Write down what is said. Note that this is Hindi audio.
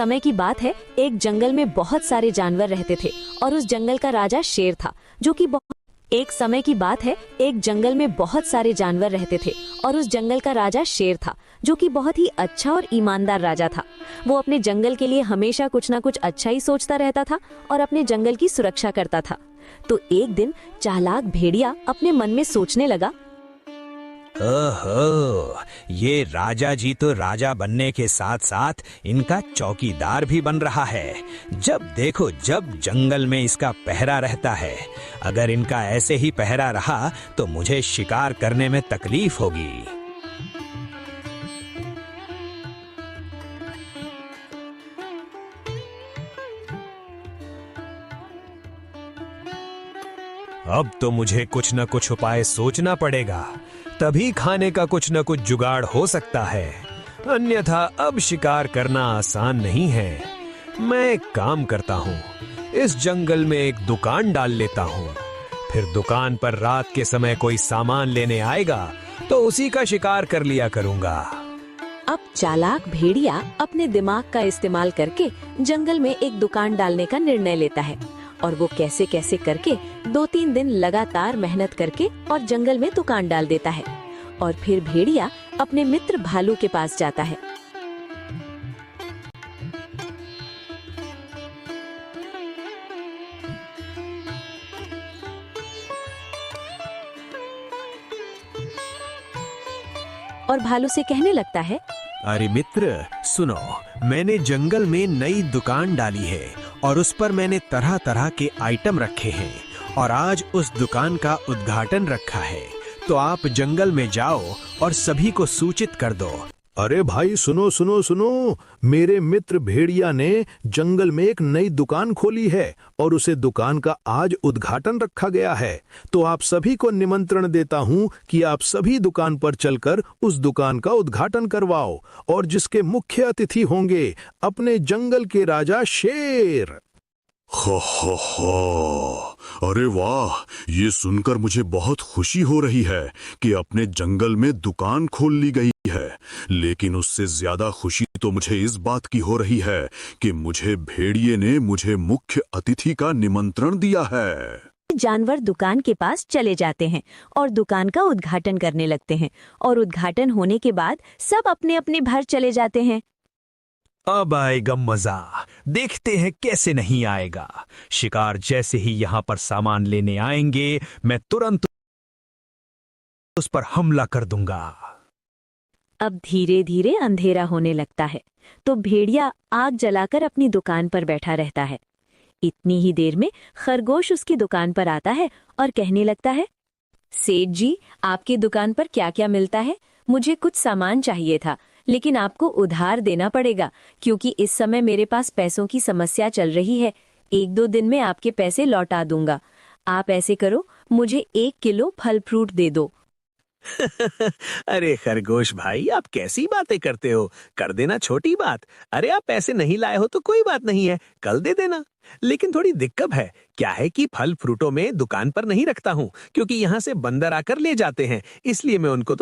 समय की बात है, एक जंगल में बहुत सारे जानवर रहते थे और उस जंगल का राजा शेर था, जो कि एक समय की बात है, एक जंगल में बहुत सारे जानवर रहते थे और उस जंगल का राजा शेर था, जो कि बहुत ही अच्छा और ईमानदार राजा था। वो अपने जंगल के लिए हमेशा कुछ ना कुछ अच्छा ही सोचता रहता था और अपने जंगल की सुरक्षा करता था। तो एक दिन चालाक भेड़िया अपने मन में सोचने लगा, ओहो, ये राजा जी तो राजा बनने के साथ साथ इनका चौकीदार भी बन रहा है। जब देखो जब जंगल में इसका पहरा रहता है। अगर इनका ऐसे ही पहरा रहा तो मुझे शिकार करने में तकलीफ होगी। अब तो मुझे कुछ न कुछ उपाय सोचना पड़ेगा, तभी खाने का कुछ न कुछ जुगाड़ हो सकता है। अन्यथा अब शिकार करना आसान नहीं है। मैं एक काम करता हूँ, इस जंगल में एक दुकान डाल लेता हूँ। फिर दुकान पर रात के समय कोई सामान लेने आएगा तो उसी का शिकार कर लिया करूँगा। अब चालाक भेड़िया अपने दिमाग का इस्तेमाल करके जंगल में एक दुकान डालने का निर्णय लेता है और वो कैसे कैसे करके 2-3 दिन लगातार मेहनत करके और जंगल में दुकान डाल देता है। और फिर भेड़िया अपने मित्र भालू के पास जाता है। और भालू से कहने लगता है, अरे मित्र सुनो, मैंने जंगल में नई दुकान डाली है और उस पर मैंने तरह तरह के आइटम रखे हैं और आज उस दुकान का उद्घाटन रखा है। तो आप जंगल में जाओ और सभी को सूचित कर दो। अरे भाई सुनो सुनो सुनो, मेरे मित्र भेड़िया ने जंगल में एक नई दुकान खोली है और उसे दुकान का आज उद्घाटन रखा गया है। तो आप सभी को निमंत्रण देता हूँ कि आप सभी दुकान पर चलकर उस दुकान का उद्घाटन करवाओ और जिसके मुख्य अतिथि होंगे अपने जंगल के राजा शेर। हो, अरे वाह, ये सुनकर मुझे बहुत खुशी हो रही है कि अपने जंगल में दुकान खोल ली गई है। लेकिन उससे ज्यादा खुशी तो मुझे इस बात की हो रही है कि मुझे भेड़िए ने मुझे मुख्य अतिथि का निमंत्रण दिया है। जानवर दुकान के पास चले जाते हैं और दुकान का उद्घाटन करने लगते हैं और उद्घाटन होने के बाद सब अपने अपने घर चले जाते हैं। अब आएगा मजा, देखते हैं कैसे नहीं आएगा। शिकार जैसे ही यहाँ पर सामान लेने आएंगे, मैं तुरंत उस पर हमला कर दूंगा। अब धीरे धीरे अंधेरा होने लगता है, तो भेड़िया आग जलाकर अपनी दुकान पर बैठा रहता है। इतनी ही देर में खरगोश उसकी दुकान पर आता है और कहने लगता है, सेठ जी, आपकी दुकान पर क्या क्या मिलता है? मुझे कुछ सामान चाहिए था, लेकिन आपको उधार देना पड़ेगा क्योंकि इस समय मेरे पास पैसों की समस्या चल रही है। 1-2 दिन में आपके पैसे लौटा दूंगा। आप ऐसे करो, मुझे 1 किलो फल फ्रूट दे दो। अरे खरगोश भाई, आप कैसी बातें करते हो? कर देना छोटी बात। अरे आप पैसे नहीं लाए हो तो कोई बात नहीं है, कल दे देना। लेकिन थोड़ी दिक्कत है, क्या है कि फल फ्रूटों में दुकान पर नहीं रखता हूँ क्योंकि यहाँ से बंदर आकर ले जाते हैं, इसलिए मैं उनको तो